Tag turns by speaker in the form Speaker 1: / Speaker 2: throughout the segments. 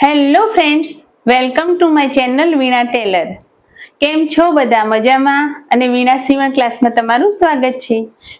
Speaker 1: Hello friends, welcome to my channel Veena Tailor. કેમ છો બધા? મજામાં? અને વીણા સીવણ ક્લાસમાં તમારું સ્વાગત છે.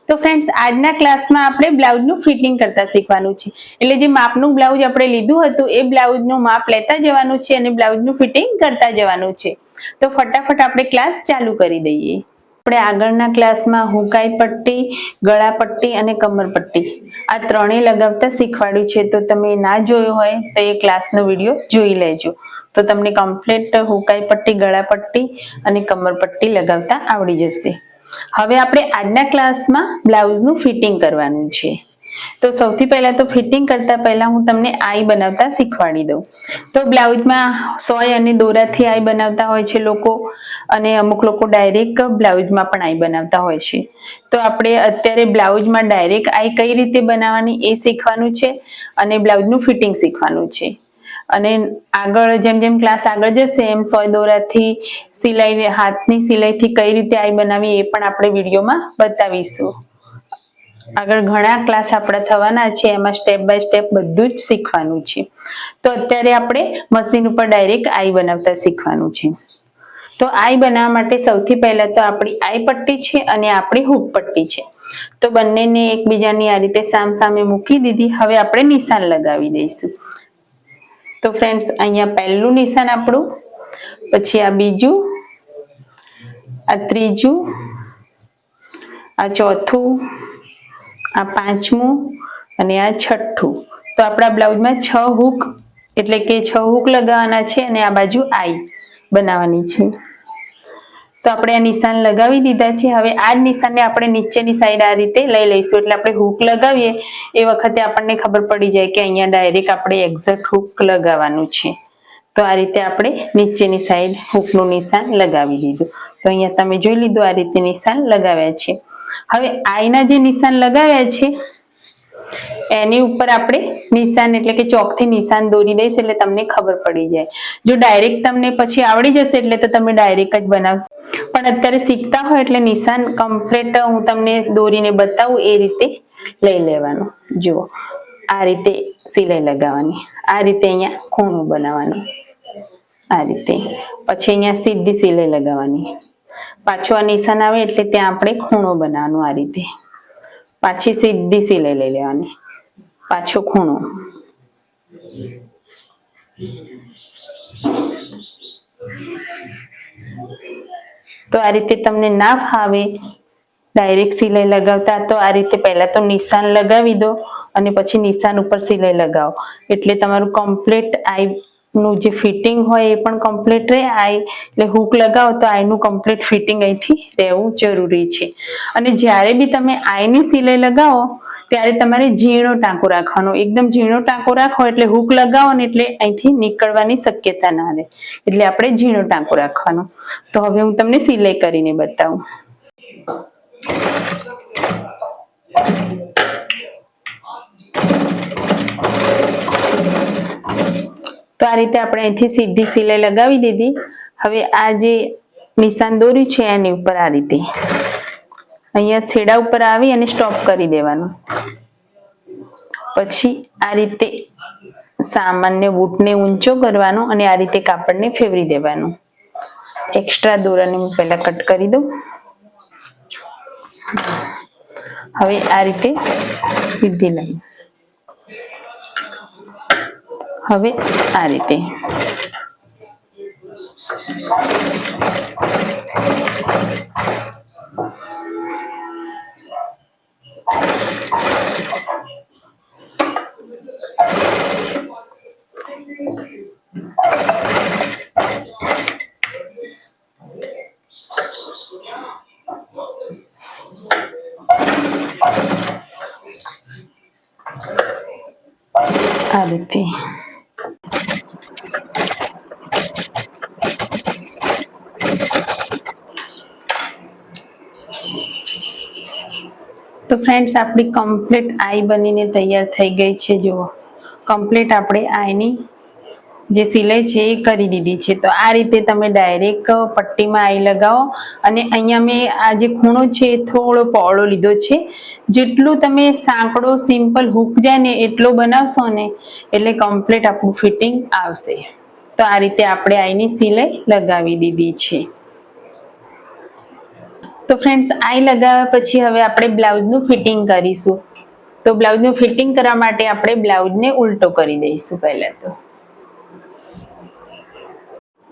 Speaker 1: તો ફ્રેન્ડ્સ, આજના ક્લાસમાં આપણે બ્લાઉઝનું ફિટિંગ કરતા શીખવાનું છે. એટલે જે માપનું બ્લાઉઝ આપણે લીધું હતું એ બ્લાઉઝનું માપ લેતા જવાનું છે અને બ્લાઉઝનું ફિટિંગ કરતા જવાનું છે. તો ફટાફટ આપણે ક્લાસ ચાલુ કરી દઈએ. આપણે આગળના ક્લાસમાં હુકાઈ પટ્ટી, ગળા પટ્ટી અને કમર પટ્ટી આ ત્રણેય લગાવતા શીખવાડ્યું છે. તો તમે ના જોયો હોય તો એ ક્લાસનો વિડીયો જોઈ લેજો. તો તમને કમ્પ્લીટ હુકાઈ પટ્ટી, ગળા પટ્ટી અને કમર પટ્ટી લગાવતા આવડી જશે. હવે આપણે આજના ક્લાસમાં બ્લાઉઝનું ફિટિંગ કરવાનું છે. તો સૌથી પહેલા તો ફિટિંગ કરતા પહેલા હું તમને આઈ બનાવતા શીખવાડી દઉં. તો બ્લાઉઝમાં સોય અને દોરાથી આઈ બનાવતા હોય છે લોકો, અને અમુક લોકો ડાયરેક્ટ બ્લાઉઝમાં પણ આઈ બનાવતા હોય છે. તો આપણે અત્યારે બ્લાઉઝમાં ડાયરેક્ટ આઈ કઈ રીતે બનાવવાની એ શીખવાનું છે અને બ્લાઉઝનું ફિટિંગ શીખવાનું છે. અને આગળ જેમ જેમ ક્લાસ આગળ જશે એમ સોય દોરાથી સિલાઈ, હાથની સિલાઈથી કઈ રીતે આઈ બનાવી એ પણ આપણે વિડીયોમાં બતાવીશું. આગળ ઘણા ક્લાસ આપણા થવાના છે, એમાં સ્ટેપ બાય સ્ટેપ બધું જ શીખવાનું છે. તો અત્યારે આપણે મશીન ઉપર ડાયરેક્ટ આઈ બનાવતા શીખવાનું છે. તો આઈ બનાવવા માટે સૌથી પહેલા તો આપણી આઈ પટ્ટી છે અને આપણી હૂક પટ્ટી છે. તો બંનેને એકબીજાની આ રીતે સામ સામે મૂકી દીધી. હવે આપણે નિશાન લગાવી દઈશું. તો ફ્રેન્ડ્સ, અહીંયા પહેલું નિશાન આપણું, પછી આ બીજું, આ ત્રીજું, આ ચોથું, આ પાંચમું અને આ છઠ્ઠું. તો આપણા બ્લાઉઝમાં 6 હૂક એટલે કે 6 હૂક લગાવવાના છે અને આ બાજુ આઈ બનાવવાની છે. તો આપણે આ નિશાન લગાવી દીધા છે. હવે આ જ નિશાનને આપણે નીચેની સાઈડ આ રીતે લઈ લઈશું. એટલે આપણે હૂક લગાવીએ એ વખતે આપણને ખબર પડી જાય કે અહીંયા ડાયરેક્ટ આપણે એક્ઝેક્ટ હૂક લગાવવાનું છે. તો આ રીતે આપણે નીચેની સાઈડ હૂકનું નિશાન લગાવી દીધું. તો અહીંયા તમે જોઈ લીધું, આ રીતે નિશાન લગાવ્યા છે. હવે આઈના જે નિશાન લગાવ્યા છે એની ઉપર આપણે નિશાન એટલે કે ચોકથી નિશાન દોરી દઈશ એટલે તમને ખબર પડી જાય. જો ડાયરેક્ટ તમને પછી આવડી જશે એટલે તો તમે ડાયરેક્ટ જ બનાવશો, પણ અત્યારે શીખતા હોય એટલે નિશાન કમ્પ્લીટ હું તમને દોરીને બતાવું એ રીતે લઈ લેવાનું. જુઓ, આ રીતે સિલાઈ લગાવવાની, આ રીતે અહીંયા ખૂણું બનાવવાનું, આ રીતે પછી અહીંયા સીધી સિલાઈ લગાવવાની. પાછું આ નિશાન આવે એટલે ત્યાં આપણે ખૂણો બનાવવાનું, આ રીતે પાછી સીધી સિલાઈ લઈ લેવાની, પાછો ખૂણો. તો આ રીતે તમને ના ફાવે ડાયરેક્ટ સિલાઈ લગાવતા તો આ રીતે પહેલા તો નિશાન લગાવી દો અને પછી નિશાન ઉપર સિલાઈ લગાવો. એટલે તમારું કમ્પ્લીટ આઈ નું જે ફિટિંગ હોય એ પણ કમ્પ્લીટ રહે. આઈ એટલે હૂક લગાવો તો આઈનું કમ્પ્લીટ ફિટિંગ અહીંથી રહેવું જરૂરી છે. અને જ્યારે બી તમે આઈની સિલાઈ લગાવો ત્યારે તમારે ઝીણો ટાંકો રાખવાનો. એકદમ ઝીણો ટાંકો રાખો એટલે હૂક લગાવો ને એટલે અહીંથી નીકળવાની શક્યતા ના રહે. એટલે આપણે ઝીણો ટાંકો રાખવાનો. તો હવે હું તમને સિલાઈ કરીને બતાવું. તો આ રીતે આપણે અહીંથી સીધી સિલાઈ લગાવી દીધી. હવે આ જે નિશાન દોર્યું છે એની ઉપર આ રીતે અહીંયા છેડા ઉપર આવી અને સ્ટોપ કરી દેવાનું. પછી આ રીતે સામાન્ય બૂટને ઊંચો કરવાનો અને આ રીતે કાપડને ફેરવી દેવાનું. એક્સ્ટ્રા દોરાને હું પહેલા કટ કરી દઉં. હવે આ રીતે સીધી લાઈન, હવે આ રીતે આ રીતે તો ફ્રેન્ડ્સ, આપણી કમ્પ્લીટ આઈ બનીને તૈયાર થઈ ગઈ છે. જુઓ, કમ્પ્લીટ આપણે આઈની જે સિલાઈ છે એ કરી દીધી છે। તો આ રીતે તમે ડાયરેક્ટ પટ્ટીમાં આઈ લગાવો અને અહીંયા મેં આ જે ખૂણો છે એ થોડો પહોળો લીધો છે। જેટલું તમે સાંકડો સિમ્પલ હૂક જાય ને એટલો બનાવશો ને એટલે કમ્પ્લીટ આપણું ફિટિંગ આવશે। તો આ રીતે આપણે આઈની સિલાઈ લગાવી દીધી છે। તો ફ્રેન્ડ્સ આઈ લગાવ્યા પછી હવે આપણે બ્લાઉઝનું ફિટિંગ કરીશું। તો બ્લાઉઝનું ફિટિંગ કરવા માટે આપણે બ્લાઉઝને ઉલટો કરી દઈશું પહેલા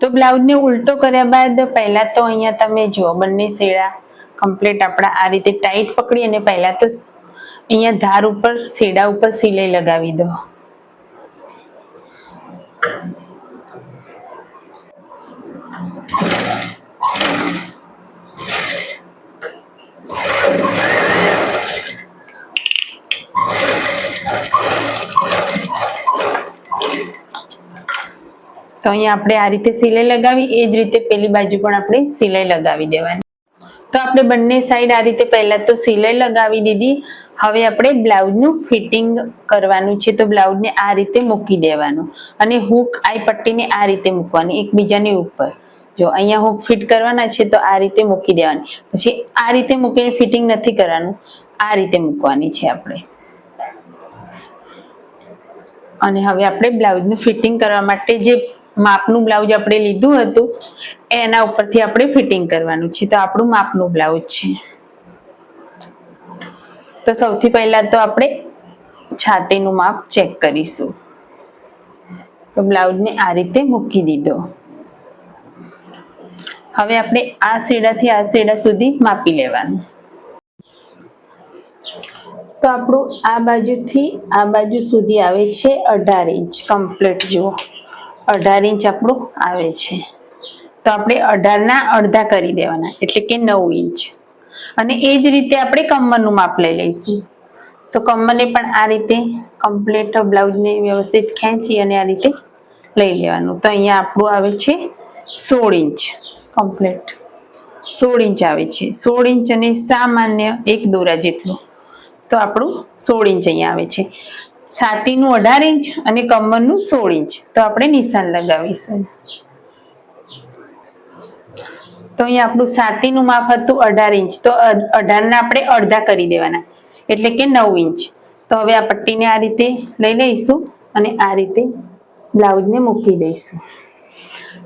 Speaker 1: તો બ્લાઉઝને ઉલટો કર્યા બાદ પહેલા તો અહીંયા તમે જુઓ બંને છેડા કમ્પ્લીટ આપણા આ રીતે ટાઈટ પકડી અને પહેલા તો અહીંયા ધાર ઉપર છેડા ઉપર સિલાઈ લગાવી દો। તો અહીંયા આપણે આ રીતે સિલાઈ લગાવી એ જ રીતે પેલી બાજુ પણ આપણે સિલાઈ લગાવી દેવાની। તો આપણે બંને સાઈડ આ રીતે પહેલા તો સિલાઈ લગાવી દીધી। હવે આપણે બ્લાઉઝનું ફિટિંગ કરવાનું છે। તો બ્લાઉઝને આ રીતે મૂકી દેવાનું અને હૂક આઈ પટ્ટીને આ રીતે મૂકવાની એકબીજાની ઉપર। જો અહીંયા હૂક ફિટ કરવાના છે તો આ રીતે મૂકી દેવાની, પછી આ રીતે મૂકીને ફિટિંગ નથી કરવાનું, આ રીતે મૂકવાની છે આપણે। અને હવે આપણે બ્લાઉઝનું ફિટિંગ કરવા માટે જે માપનું બ્લાઉઝ આપણે લીધું હતું એના ઉપરથી આપણે ફિટિંગ કરવાનું છે। તો આપણું માપનું બ્લાઉઝ છે। તો સૌથી પહેલા તો આપણે છાતીનું માપ ચેક કરીશું। તો બ્લાઉઝને આ રીતે મૂકી દીધો। હવે આપણે આ છેડાથી આ છેડા સુધી માપી લેવાનું। તો આપણું આ બાજુથી આ બાજુ સુધી આવે છે 18 ઇંચ કમ્પ્લીટ। જુઓ 18 ઇંચ આપણું આવે છે। તો આપણે 18 ના અડધા કરી દેવાના એટલે કે 9 ઇંચ। અને એ જ રીતે આપણે કમરનું માપ લઈ લઈશું। તો કમરને પણ આ રીતે કમ્પ્લીટ બ્લાઉઝને વ્યવસ્થિત ખેંચી અને આ રીતે લઈ લેવાનું। તો અહીંયા આપણું આવે છે 16 ઇંચ કમ્પ્લીટ 16 ઇંચ આવે છે। 16 ઇંચ અને સામાન્ય એક દોરા જેટલું, તો આપણું 16 ઇંચ અહીંયા આવે છે। છાતીનું 18 ઇંચ અને કમરનું 16 ઇંચ। તો આપણે નિશાન લગાવીશું। તો અહીંયા આપણું છાતીનું માપ હતું 18 ઇંચ, તો 18 ના આપણે અડધા કરી દેવાના એટલે કે 9 ઇંચ। તો હવે આ પટ્ટીને આ રીતે લઈ લઈશું અને આ રીતે બ્લાઉઝને મૂકી દઈશું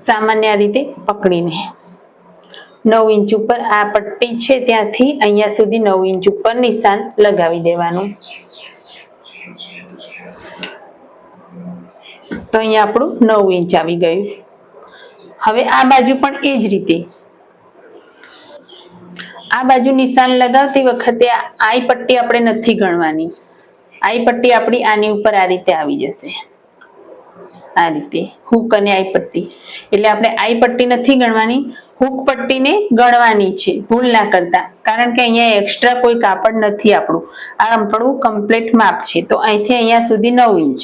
Speaker 1: સામાન્ય આ રીતે પકડીને। 9 ઇંચ ઉપર આ પટ્ટી છે ત્યાંથી અહીંયા સુધી 9 ઇંચ ઉપર નિશાન લગાવી દેવાનું। તો અહીંયા આપણું 9 ઇંચ આવી ગયું। હવે આ બાજુ પણ એ જ રીતે આ બાજુ નિશાન લગાવતી વખતે આઈ પટ્ટી આપણે નથી ગણવાની। આઈ પટ્ટી આપણી આની ઉપર આ રીતે આવી જશે, આ રીતે હૂક અને આઈ પટ્ટી, એટલે આપણે આઈ પટ્ટી નથી ગણવાની, હૂક પટ્ટીને ગણવાની છે, ભૂલ ના કરતા। કારણ કે અહીંયા એક્સ્ટ્રા કોઈ કાપડ નથી આપણું, આ આપણું કમ્પ્લીટ માપ છે। તો અહીંથી અહીંયા સુધી 9 ઇંચ।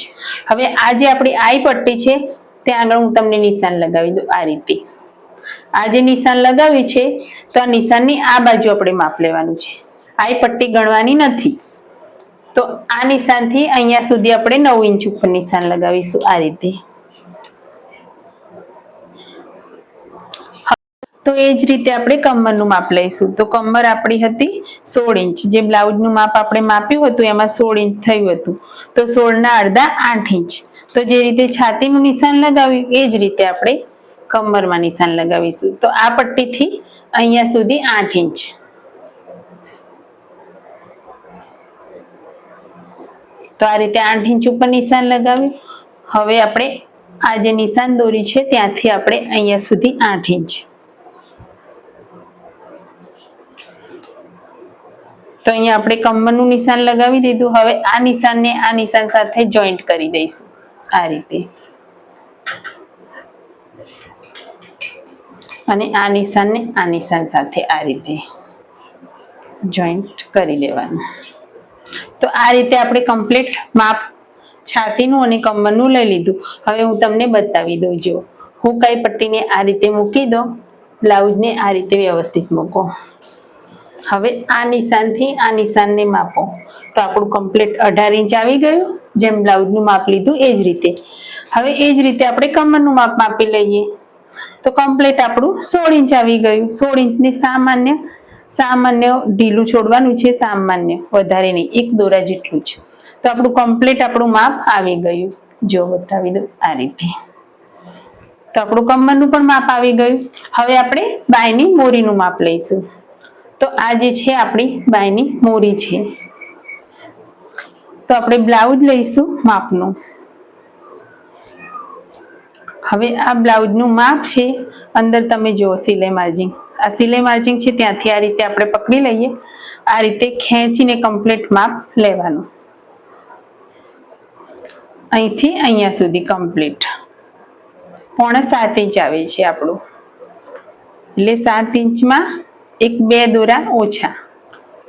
Speaker 1: હવે આ જે આપણી આઈ પટ્ટી છે ત્યાં આગળ હું તમને નિશાન લગાવી દઉં આ રીતે। આ જે નિશાન લગાવ્યું છે તો આ નિશાનની આ બાજુ આપણે માપ લેવાનું છે, આઈ પટ્ટી ગણવાની નથી। તો આ નિશાનથી અહીંયા સુધી આપણે 9 ઇંચ ઉપર નિશાન લગાવીશું આ રીતે। તો એ જ રીતે આપણે કમરનું માપ લઈશું। તો કમર આપણી હતી 16 ઇંચ, જે બ્લાઉઝનું માપ આપણે માપ્યું હતું એમાં 16 ઇંચ થયું હતું। તો 16 ના અડધા 8 ઇંચ। તો જે રીતે છાતીનું નિશાન લગાવ્યું એ જ રીતે આપણે કમરમાં નિશાન લગાવીશું। તો આ પટ્ટીથી અહીંયા સુધી 8 ઇંચ। તો આ રીતે 8 ઇંચ ઉપર નિશાન લગાવ્યું। હવે આપણે આ જે નિશાન દોરી છે ત્યાંથી આપણે અહીંયા સુધી 8 ઇંચ। તો અહીંયા આપણે કમરનું નિશાન લગાવી દીધું। હવે આ નિશાનને આ નિશાન સાથે જોઈન્ટ કરી દઈશું આ રીતે, અને આ નિશાનને આ નિશાન સાથે આ રીતે જોઈન્ટ કરી દેવાનું। તો આ રીતે આપણે કમ્પ્લીટ માપ છાતીનું અને કમરનું લઈ લીધું। હવે હું તમને બતાવી દઉં, જો હું કઈ પટ્ટીને આ રીતે મૂકી દો, બ્લાઉઝને આ રીતે વ્યવસ્થિત મૂકો। હવે આ નિશાનથી આ નિશાનને માપો, તો આપણું કમ્પ્લીટ 18 ઇંચ આવી ગયું। જેમ બ્લાઉઝનું માપ લીધું એ જ રીતે. હવે એ જ રીતે આપણે કમરનું માપ માપી લઈએ. તો કમ્પ્લીટ આપણું 16 ઇંચ આવી ગયું. 16 ઇંચને સામાન્ય ઢીલું છોડવાનું છે, સામાન્ય, વધારે નહીં, એક દોરા જેટલું જ. તો આપણું કમ્પ્લીટ આપણું માપ આવી ગયું. જો બતાવી દઉં આ રીતે. તો આપણું કમરનું પણ માપ આવી ગયું. હવે આપણે બાયની મોરીનું માપ લઈશું. તો આ જે છે આપણી બાયની મોરી છે. તો આપણે બ્લાઉઝ લઈશું માપનું. હવે આ બ્લાઉઝનું માપ છે, અંદર તમે જુઓ સિલાઈ માર્જિંગ. આ સિલાઈ માર્જિંગ છે ત્યાંથી આ રીતે આપણે પકડી લઈએ. આ રીતે ખેંચીને કમ્પ્લીટ માપ લેવાનું. અહીંથી અહીંયા સુધી કમ્પ્લીટ 6.5 ઇંચ આવે છે આપણું. એટલે 7 ઇંચમાં 1-2 દોરા ઓછા,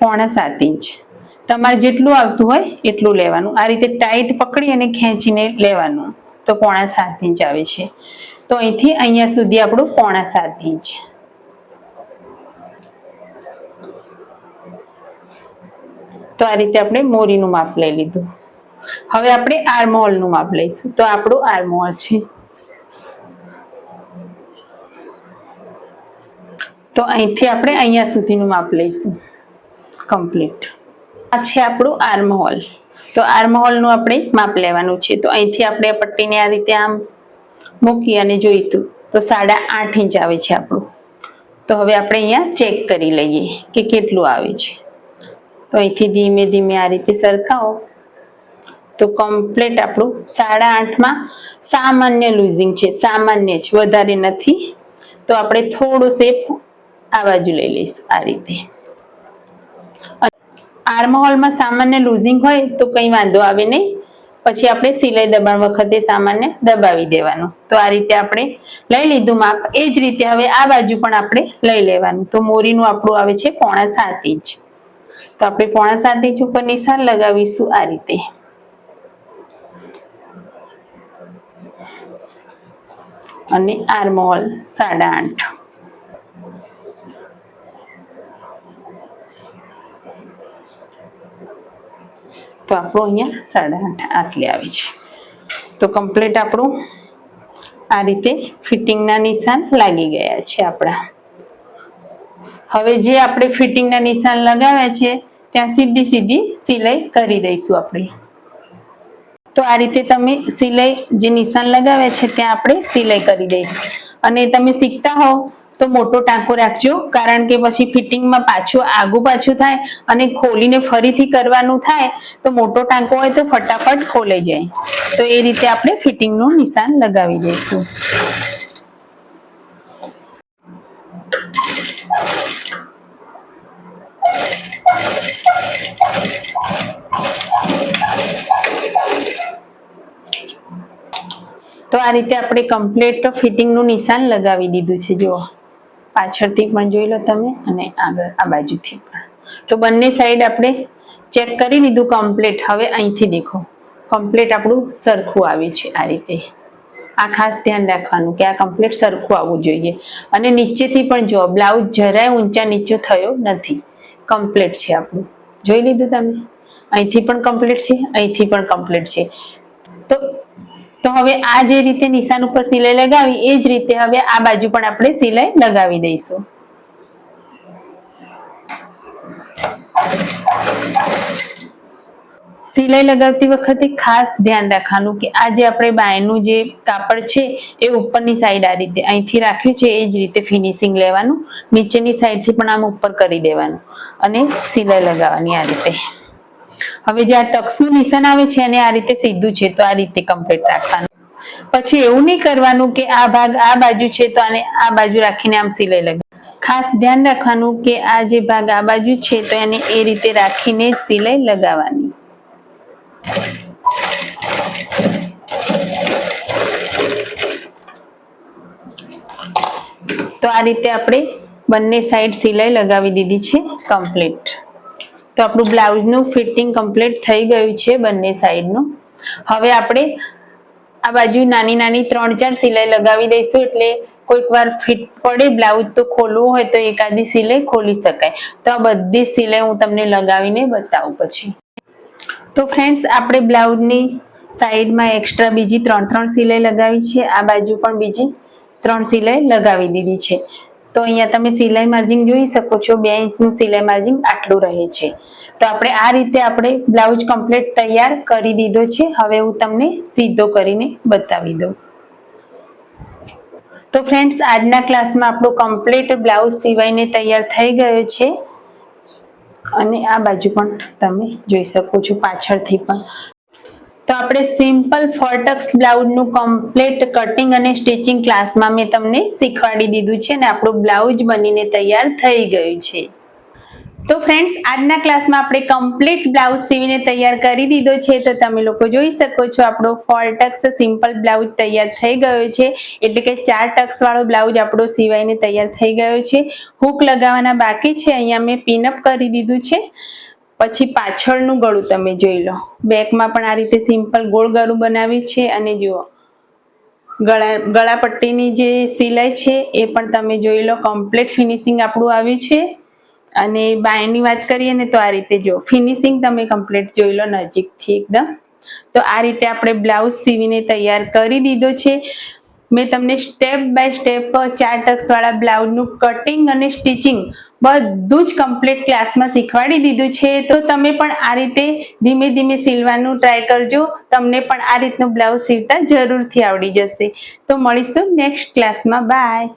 Speaker 1: 6.5 ઇંચ. તમારે જેટલું આવતું હોય એટલું લેવાનું. આ રીતે ટાઈટ પકડી અને ખેંચીને લેવાનું. તો 6.5 ઇંચ આવે છે. તો અહીંથી અહીંયા સુધી આપણું 6.5 ઇંચ. તો આ રીતે આપણે મોરીનું માપ લઈ લીધું. હવે આપણે આર્મહોલનું માપ લઈશું. તો આપણું આર્મહોલ છે. તો અહીંથી આપણે અહીંયા સુધીનું માપ લઈશું કમ્પ્લીટ. આ છે આપણું આર્મહોલ. તો આર્મહોલનું આપણે માપ લેવાનું છે. તો અહીંથી આપણે આ પટ્ટીને આ રીતે આમ મૂકી અને જોઈશું તો 8.5 ઇંચ આવે છે આપણું. તો હવે આપણે અહીંયા ચેક કરી લઈએ કે કેટલું આવે છે. તો અહીંથી ધીમે ધીમે આ રીતે સરખાવો તો કમ્પ્લીટ આપણું 8.5માં સામાન્ય લૂઝિંગ છે, સામાન્ય જ, વધારે નથી. તો આપણે થોડો શેપ આ બાજુ લઈ લઈશું આ રીતે. આર્મહોલમાં સામાન્ય લૂઝિંગ હોય તો કંઈ વાંધો આવે નહીં. પછી આપણે સિલાઈ દબાણ વખતે સામાન્ય દબાવી દેવાનું. તો આ રીતે આપણે લઈ લીધું માપ. એ જ રીતે હવે આ બાજુ પણ આપણે લઈ લેવાનું. તો મોરીનું આપણું આવે છે 6.5 ઇંચ. તો આપણે 6.5 ઇંચ ઉપર નિશાન લગાવીશું આ રીતે. અને આર્મહોલ 8.5. તો આપણું અહીંયા 8.5 આટલી આવી છે. તો કમ્પ્લીટ આપણું આ રીતે ફિટિંગના નિશાન લાગી ગયા છે આપણા. હવે જે આપણે ફિટિંગના નિશાન લગાવ્યા છે ત્યાં સીધી સિલાઈ કરી દઈશું આપણે. તો આ રીતે તમે સિલાઈ જે નિશાન લગાવ્યા છે ત્યાં આપણે સિલાઈ કરી દઈશું. અને તમે શીખતા હોવ તો મોટો ટાંકો રાખજો, કારણ કે પછી ફિટિંગમાં પાછું આગું પાછું થાય અને ખોલીને ફરીથી કરવાનું થાય તો મોટો ટાંકો હોય તો ફટાફટ ખોલાઈ જાય. તો એ રીતે આપણે ફિટિંગનું નિશાન લગાવી દઈશું. તો આ રીતે આપણે કમ્પ્લીટ ફિટિંગનું નિશાન લગાવી દીધું છે. જુઓ, પાછળથી પણ જોઈ લો તમે અને આગળ આ બાજુથી પણ. તો બંને સાઈડ આપણે ચેક કરી લીધું કમ્પ્લીટ. હવે અહીંથી દેખો કમ્પ્લીટ આપણું સરખું આવે છે આ રીતે. આ ખાસ ધ્યાન રાખવાનું કે આ કમ્પ્લીટ સરખું આવવું જોઈએ. અને નીચેથી પણ જુઓ, બ્લાઉઝ જરાય ઊંચા નીચે થયો નથી, કમ્પ્લીટ છે આપણું. જોઈ લીધું તમે? અહીંથી પણ કમ્પ્લીટ છે, અહીંથી પણ કમ્પ્લીટ છે. તો હવે આ જે રીતે નિશાન ઉપર સિલાઈ લગાવી એ જ રીતે હવે આ બાજુ પણ આપણે સિલાઈ લગાવી દઈશું. સિલાઈ લગાવતી વખતે ખાસ ધ્યાન રાખવાનું કે આ જે આપણે બાયનું જે કાપડ છે એ ઉપરની સાઈડ આ રીતે અહીંથી રાખ્યું છે એ જ રીતે ફિનિશિંગ લેવાનું. નીચેની સાઈડથી પણ આમ ઉપર કરી દેવાનું અને સિલાઈ લગાવવાની આ રીતે. હવે જે આ ટક્સનું નિશાન આવે છે અને આ રીતે સીધું છે તો આ રીતે કમ્પ્લીટ રાખવાનું. પછી એવું નહીં કરવાનું કે આ ભાગ આ બાજુ છે તો આને આ બાજુ રાખીને આમ સિલાઈ લગાવવાની. ખાસ ધ્યાન રાખવાનું કે આ જે ભાગ આ બાજુ છે તો એને એ રીતે રાખીને જ સિલાઈ લગાવવાની. તો આ રીતે આપણે બંને સાઈડ સિલાઈ લગાવી દીધી છે કમ્પ્લીટ. તો આપણું બ્લાઉઝનું ફિટિંગ કમ્પ્લીટ થઈ ગયું છે બંને સાઈડનું. હવે આપણે આ બાજુ નાની નાની 3-4 સિલાઈ લગાવી દઈશું, એટલે કોઈક વાર ફિટ પડે બ્લાઉઝ તો ખોલવું હોય તો એકાદી સિલાઈ ખોલી શકાય. તો આ બધી સિલાઈ હું તમને લગાવીને બતાવું પછી. તો ફ્રેન્ડ્સ આપણે બ્લાઉઝની સાઈડમાં એક્સ્ટ્રા બીજી 3 સિલાઈ લગાવી છે, આ બાજુ પણ બીજી 3 સિલાઈ લગાવી દીધી છે. તો અહીંયા તમે સિલાઈ માર્જિન જોઈ શકો છો, 2 ઇંચનું સિલાઈ માર્જિન આટલું રહે છે. તો આ રીતે આપણે બ્લાઉઝ કમ્પ્લીટ તૈયાર કરી દીધો છે. હવે હું તમને સીધો કરીને બતાવી દઉં. તો ફ્રેન્ડ્સ આજના ક્લાસમાં આપણો કમ્પ્લીટ બ્લાઉઝ સિવાઈને તૈયાર થઈ ગયો છે. અને આ બાજુ પણ તમે જોઈ શકો છો, પાછળથી પણ. તો આપણે સિમ્પલ 4 ટક્સ બ્લાઉઝનું કમ્પ્લીટ કટિંગ અને સ્ટિચિંગ ક્લાસમાં મેં તમને શીખવાડી દીધું છે અને આપણું બ્લાઉઝ બનીને તૈયાર થઈ ગયું છે. તો ફ્રેન્ડ્સ આજના ક્લાસમાં આપણે કમ્પ્લીટ બ્લાઉઝ સીવીને તૈયાર કરી દીધો છે. તો તમે લોકો જોઈ શકો છો આપણો 4 ટક્સ સિમ્પલ બ્લાઉઝ તૈયાર થઈ ગયો છે. એટલે કે 4 ટક્સ વાળો બ્લાઉઝ આપણો સીવાઈને તૈયાર થઈ ગયો છે. હૂક લગાવવાના બાકી છે, અહીંયા મેં પિનઅપ કરી દીધું છે. પછી પાછળનું ગળું તમે જોઈ લો, બેકમાં પણ આ રીતે સિમ્પલ ગોળ ગળું બનાવી છે. અને જુઓ ગળા પટ્ટીની જે સિલાઈ છે એ પણ તમે જોઈ લો, કમ્પ્લીટ ફિનિશિંગ આપણું આવ્યું છે. અને બાયની વાત કરીએ ને તો આ રીતે જો ફિનિશિંગ તમે કમ્પ્લીટ જોઈ લો નજીકથી એકદમ. તો આ રીતે આપણે બ્લાઉઝ સીવીને તૈયાર કરી દીધો છે. મેં તમને સ્ટેપ બાય સ્ટેપ 4 ટક્સ વાળા બ્લાઉઝનું કટિંગ અને સ્ટિચિંગ બધું જ કમ્પ્લીટ ક્લાસમાં શીખવાડી દીધું છે. તો તમે પણ આ રીતે ધીમે ધીમે સીવવાનું ટ્રાય કરજો, તમને પણ આ રીતનું બ્લાઉઝ સીવતા જરૂરથી આવડી જશે. તો મળીશું નેક્સ્ટ ક્લાસમાં. બાય.